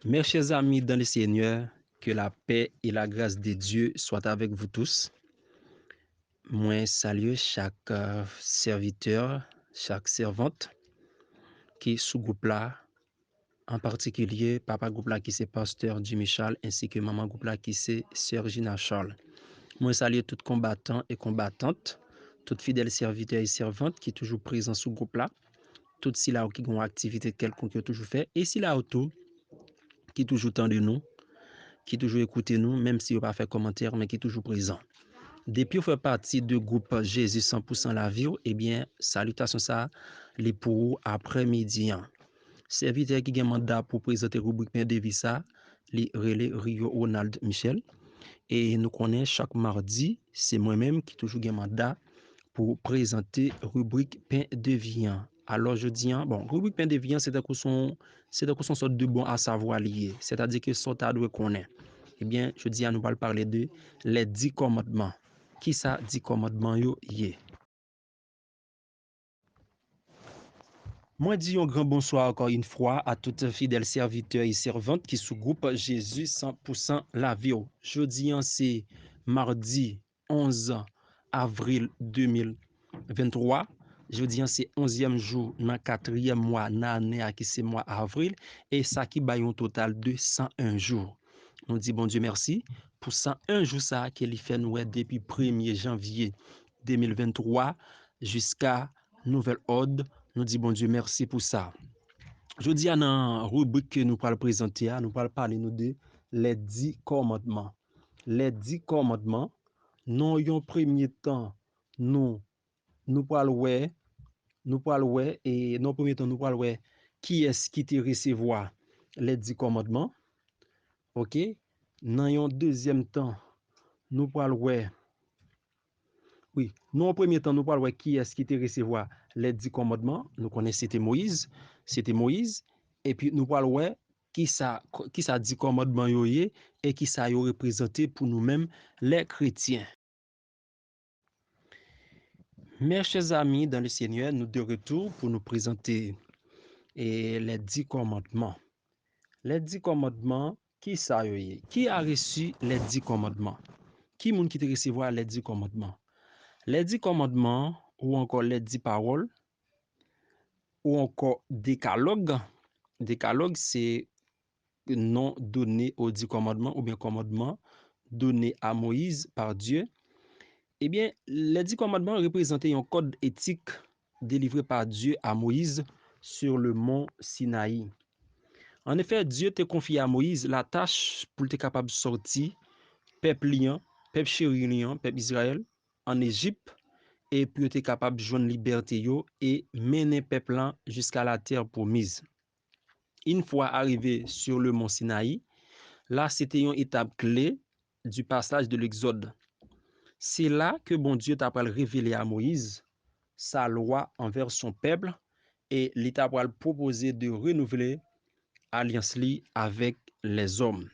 Mes chers amis dans le Seigneur, que la paix et la grâce de Dieu soient avec vous tous. Moi, salue chaque serviteur, chaque servante qui est sous groupe là, en particulier papa groupe là qui c'est pasteur du Michel, ainsi que maman groupe là qui c'est sœur Gina Charles. Moi, salue tout combattant et combattante, tout fidèle serviteur et servante qui est toujours présent sous groupe là, tout si là qui ont activité quelconque qui a toujours fait, et si là autour qui toujours tend de nous, qui toujours écoutez nous, même si vous pas fait commentaire, mais qui est toujours présent. Depuis vous fait partie du groupe Jésus 100% la vie, eh bien, salutations ça, les pour après-midi. Serviteur qui a mandat pour présenter rubrique Pain de vie ça, les relais Rio Ronald Michel. Et nous connaissons chaque mardi, c'est moi-même qui toujours un mandat pour présenter rubrique Pain de vie. Alors je dis, bon, rubrique Pain de vie, c'est une sorte de bon à savoir lié, c'est-à-dire que ça tu dois connaître. Eh bien, je dis à nous parler de les 10 commandements. Qui ça 10 commandements yo yé? Moi dis un grand bonsoir encore une fois à toutes fidèles serviteurs et servantes qui sous groupe Jésus 100% la vie. Jeudi c'est mardi 11 avril 2023. Jeudi c'est 11e jour dans 4e mois dans l'année qui c'est mois avril et ça qui baille un total de 101 jours. On dit bon Dieu merci pour 101 jours ça qu'il fait nous depuis 1er janvier 2023 jusqu'à nouvel ordre. Nous disons bon Dieu merci pour ça. Je dis dans la rubrique que nous allons présenter, nous allons parler de les 10 commandements. Les 10 commandements, non en premier temps, nous allons voir, et non premier temps, nous allons voir qui est-ce qui te recevoir les 10 commandements. OK? Dans un deuxième temps, nous allons voir, oui, non en premier temps, nous allons voir qui est-ce qui te recevoir les 10 commandements. Nous connaissons c'était Moïse. Et puis nous allons voir qui ça dit commandement yoye et qui ça yo représenté pour nous-mêmes les chrétiens. Mes chers amis dans le Seigneur, nous de retour pour nous présenter les 10 commandements. Les 10 commandements, qui ça yoye? Qui a reçu les 10 commandements? Qui moun qui te recevoir les 10 commandements? Les 10 commandements ou encore les 10 paroles ou encore décalogue. Décalogue, c'est nom donné aux 10 commandements ou bien commandements donné à Moïse par Dieu. Eh bien, les 10 commandements représentaient un code éthique délivré par Dieu à Moïse sur le mont Sinaï. En effet, Dieu t'a confié à Moïse la tâche pour être capable de sortir peuple liant, peuple chéri liant, peuple Israël en Égypte et pour être capable de joindre liberté yo et mener peuple jusqu'à la terre promise. Une fois arrivé sur le mont Sinaï, là c'était une étape clé du passage de l'Exode. C'est là que bon Dieu t'a révélé à Moïse sa loi envers son peuple et l'État t'a proposé de renouveler alliance avec les hommes.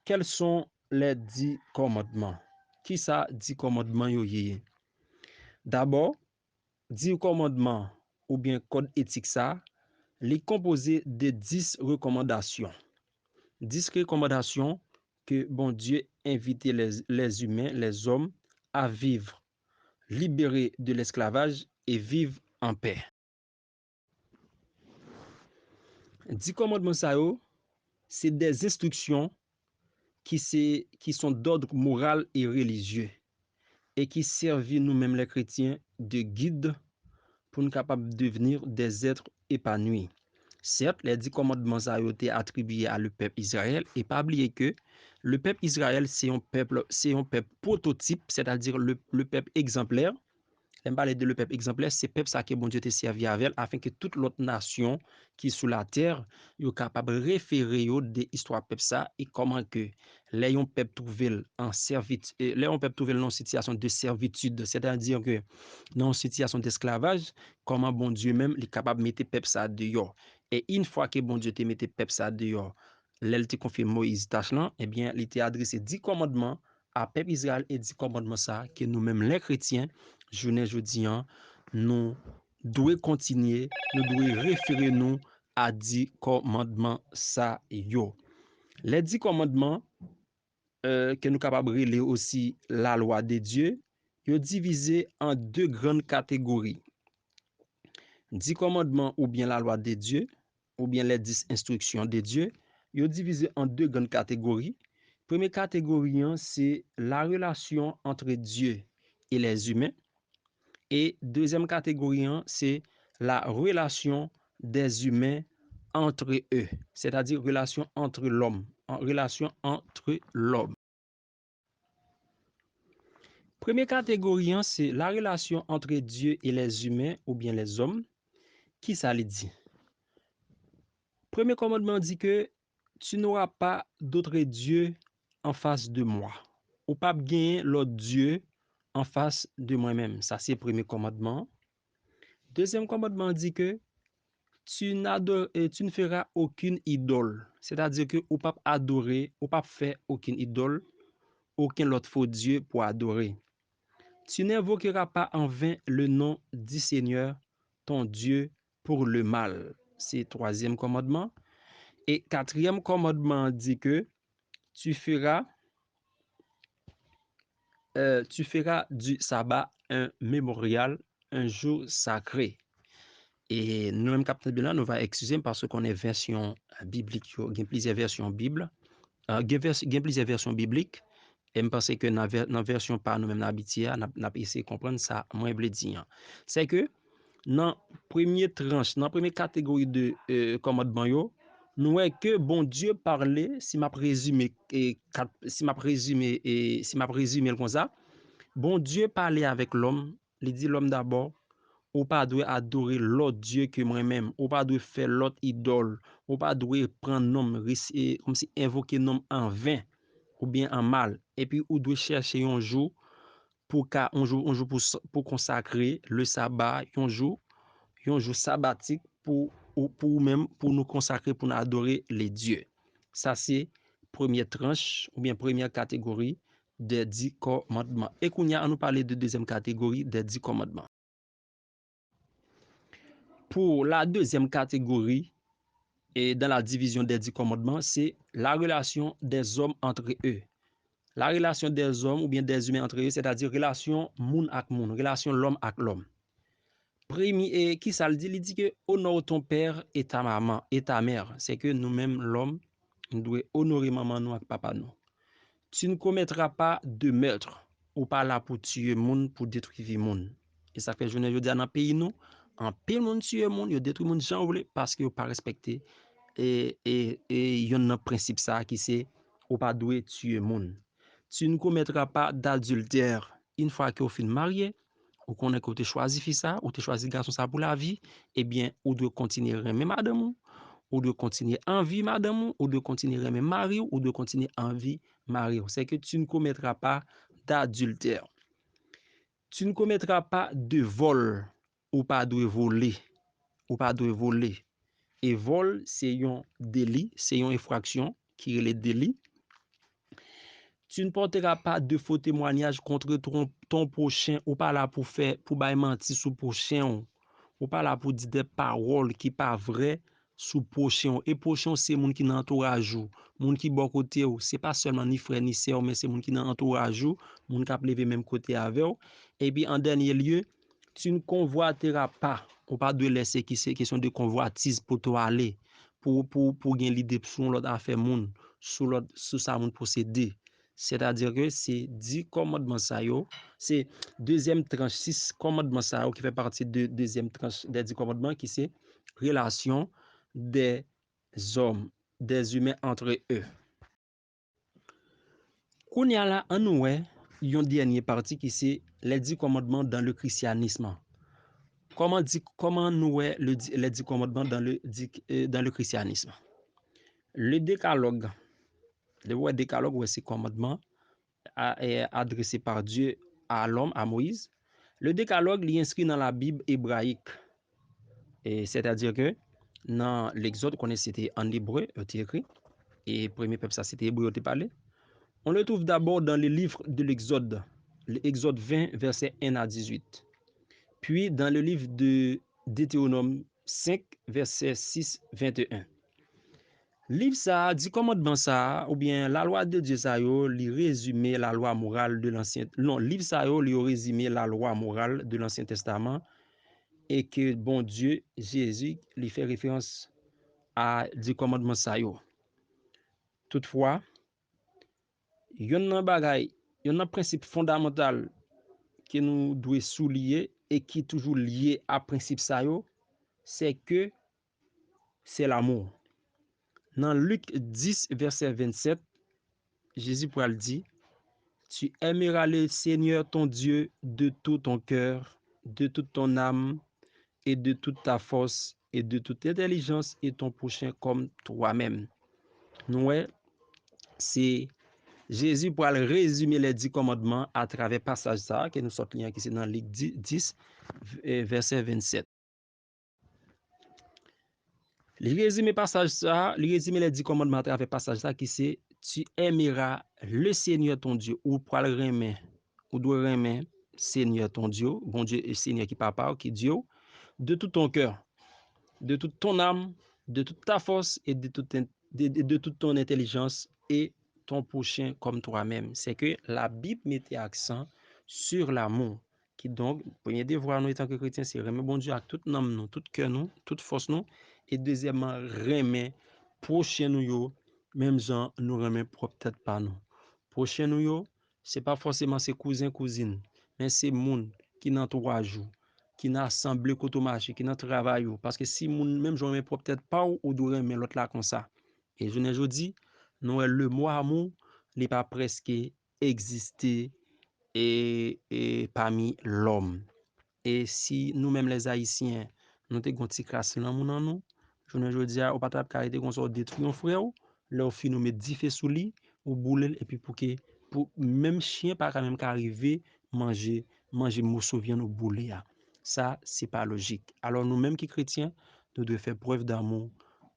Quels sont les 10 commandements? Qui ça 10 commandements yo yé? D'abord, 10 commandements ou bien code éthique ça, les composé de 10 recommandations. 10 recommandations que bon Dieu invitait les humains, les hommes à vivre libérés de l'esclavage et vivre en paix. 10 commandements ça c'est des instructions qui sont d'ordre moral et religieux et qui servent nous-mêmes les chrétiens de guide pour nous capables de devenir des êtres épanouis. Certes, les 10 commandements ont été attribués à le peuple Israël et pas oublier que le peuple Israël, c'est un peuple prototype, c'est-à-dire le peuple exemplaire. On parle de le peuple exemplaire, c'est peuple ça que bon Dieu te servi avec afin que toute l'autre nation qui est sous la terre soit capable de référer de l'histoire peuple ça et comment que les peuple trouvé en servitude, les peuple trouvé dans une situation de servitude, c'est-à-dire que dans une situation d'esclavage, comment bon Dieu même est capable de mettre peuple ça dehors. Et une fois que bon Dieu te mette peuple ça dehors, l'elle te confie Moïse tâche là, eh bien, il t'a adressé 10 commandements à peuple Israël et 10 commandements ça que nous-mêmes les chrétiens journée jeudi nous devons continuer, nous devons référer nous à 10 commandements ça yo. Les 10 commandements que nous capables de relire aussi la loi de Dieu, yo divisé en deux grandes catégories. 10 commandements ou bien la loi de Dieu, ou bien les 10 instructions de Dieu, yo divisé en deux grandes catégories. Première catégorie, c'est la relation entre Dieu et les humains. Et deuxième catégorie, c'est la relation des humains entre eux, c'est-à-dire relation entre l'homme, relation entre l'homme. Première catégorie, c'est la relation entre Dieu et les humains ou bien les hommes. Qui ça le dit? Premier commandement dit que tu n'auras pas d'autre Dieu en face de moi. Ou pas gagner l'autre Dieu en face de moi-même. Ça, c'est le premier commandement. Deuxième commandement dit que tu ne feras aucune idole. C'est-à-dire que ou pas adorer, ou pas faire aucune idole, aucun autre faux Dieu pour adorer. Tu n'invoqueras pas en vain le nom du Seigneur, ton Dieu, pour le mal. C'est le troisième commandement. Et quatrième commandement dit que tu feras du sabbat un mémorial, un jour sacré. Et nous-mêmes, Captain Bilan, nous va excuser parce qu'on est version biblique, il y a plusieurs versions Bible, il y a plusieurs versions bibliques. Et je pense que dans la version par nous-mêmes habitués, on a essayé de comprendre ça, moi, je dire. C'est que dans première tranche, dans première catégorie de commandement yo, nous voyons que bon Dieu parlait, si m'a résumé comme ça, bon Dieu parlait avec l'homme, il dit l'homme d'abord, ou pas doit adorer l'autre Dieu que moi-même, ou pas doit faire l'autre idole, ou pas doit prendre nom comme si invoquer nom en vain ou bien en mal, et puis ou doit chercher un jour pour consacrer le sabbat, un jour sabbatique pour même pour nous consacrer, pour nous adorer les dieux. Ça, c'est première tranche ou bien première catégorie des 10 commandements. Et qu'on y a à nous parler de deuxième catégorie des 10 commandements. Pour la deuxième catégorie, et dans la division des 10 commandements, c'est la relation des hommes entre eux. La relation des hommes ou bien des humains entre eux, c'est-à-dire relation moun ak moun, relation l'homme ak l'homme. Premier, qui ça le dit? Il dit que honore ton père et ta maman et ta mère. C'est que nous-mêmes, l'homme, nous devons honorer maman nous et papa nous. Tu ne commettras pas de meurtre ou pas là pour tuer moun, pour détruire moun. Et ça fait, je ne veux dire, dans le pays nous, en pile moun tuer moun, yo détruit moun gens voulez parce que yo pas respecté et y a un principe ça qui c'est ou pas doué tuer moun. Tu ne commettras pas d'adultère une fois que vous fin marié ou qu'on est que tu choisi fille ça ou tu choisi garçon ça pour la vie, eh bien ou de continuer aimer madame ou de continuer envie madame ou de continuer aimer mari ou de continuer envie mari. C'est que tu ne commettras pas d'adultère. Tu ne commettras pas de vol ou pas de voler ou pas de voler. Et vol, c'est un délit, c'est une infraction qui est le délit. Tu ne porteras pas de faux témoignages contre ton prochain ou pas là pour faire pour mentir sur prochain ou pas là pour dire des paroles qui pas vraies sur prochain. Et prochain c'est moun qui dans entourage ou moun qui bon côté ou c'est pas seulement ni frère ni sœur mais c'est moun qui dans entourage ou moun qui a levé même côté avec ou. Et puis en dernier lieu, tu ne convoiteras pas ou pas de laisser qui c'est question de convoitise pour toi aller pour gagner l'idée sur l'autre affaire moun sur ça moun procéder. C'est-à-dire que c'est 10 commandements ça yo, c'est deuxième tranche 6 commandements ça yo qui fait partie de deuxième tranche des 10 commandements qui c'est relation des hommes, des humains entre eux. Qu'on y a là en nous une dernière partie qui c'est les 10 commandements dans le christianisme. Comment nous les 10 commandements dans le christianisme? Le décalogue, le décalogue c'est commandement adressé par Dieu à l'homme, à Moïse. Le décalogue est inscrit dans la Bible hébraïque. C'est-à-dire que dans l'Exode, c'était en hébreu, c'était écrit. Et le premier peuple, ça c'était hébreu, c'était parlé. On le trouve d'abord dans le livre de l'Exode, l'Exode 20, versets 1 à 18. Puis dans le livre de Deutéronome 5, verset 6, 21. Livre ça, dit commandement ça, ou bien la loi de Dieu ça yo, li résumé la loi morale de l'Ancien... Non, livre ça yo, li résumé la loi morale de l'Ancien Testament et que bon Dieu, Jésus, lui fait référence à dit commandement ça yo. Toutefois, yon nan bagay, yon nan principe fondamental que nous devons souligner et qui est toujours lié à principe ça yo, c'est que c'est l'amour. Dans Luc 10, verset 27, Jésus pourra dit, tu aimeras le Seigneur ton Dieu de tout ton cœur, de toute ton âme et de toute ta force et de toute intelligence et ton prochain comme toi-même. Ouais, c'est Jésus pour résumer les 10 commandements à travers passage ça que nous sortons qui c'est dans Luc 10, verset 27. Le résumé passage ça, le résumé les 10 commandements à travers passage ça qui c'est tu aimeras le Seigneur ton Dieu ou pour le remettre ou doit remettre Seigneur ton Dieu, bon Dieu et Seigneur qui papa qui Dieu de tout ton cœur, de toute ton âme, de toute ta force et de toute ton intelligence et ton prochain comme toi-même. C'est que la Bible mettait accent sur l'amour. Qui donc, premier devoir nous étant que chrétiens, c'est remettre bon Dieu à toute âme, nous, tout cœur, nous, toute force, nous. Et deuxièmement, remettre prochain nous, yo, même gens, nous remettre peut-être pas nous. Prochain nous, yo, c'est pas forcément ses cousins, cousines, mais c'est moun qui dans 3 jours qui n'a assemblé koto marché, qui n'a travaillé. Parce que si moun même j'en mets peut-être pas ou doit mais l'autre là comme ça. Et je ne dis, nous le mot amour, il pas presque existé et parmi l'homme. Et si nous-mêmes les Haïtiens, nous avons un petit crasse dans nous, je ne dis pas, au patap carité qu'on soit détruit un frère, là au fin nous met 10 feux sous lit, ou boule, et puis pour même chien pas quand même qu'arriver manger mousso vient nous bouler. Ça, c'est pas logique. Alors nous-mêmes qui chrétiens, nous devons faire preuve d'amour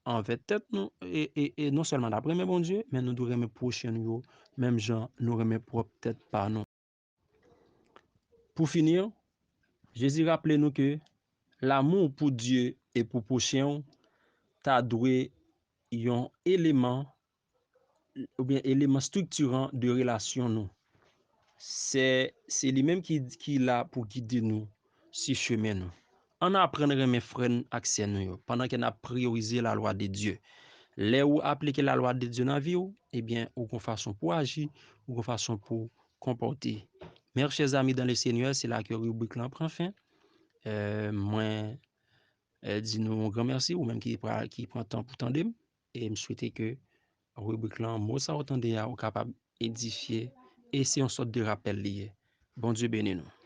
envers tête nous, et non seulement d'après mais bon Dieu, mais nous devons remettre prochain nous, même gens, nous remettre propre tête par nous. Pour finir, Jésus rappelle nous que l'amour pour Dieu et pour prochain, ta doué un élément ou bien élément structurant de relation nous. C'est lui-même qui là pour guider nous si chemin nous. On apprendre mes frères accès nous pendant qu'on a priorisé la loi de Dieu. Là où appliquer la loi de Dieu dans la vie, eh bien, ou qu'on façon pour agir, ou qu'on façon pour comporter. Mes chers amis dans le Seigneur, c'est là que rubrique là prend fin. Moi, dis-nous un grand merci, ou même qui prend temps pour tendre, et me souhaiter que rubrique là, moi, ça entendez, ou capable d'édifier, et c'est une sorte de rappel lié. Bon Dieu bénisse nous.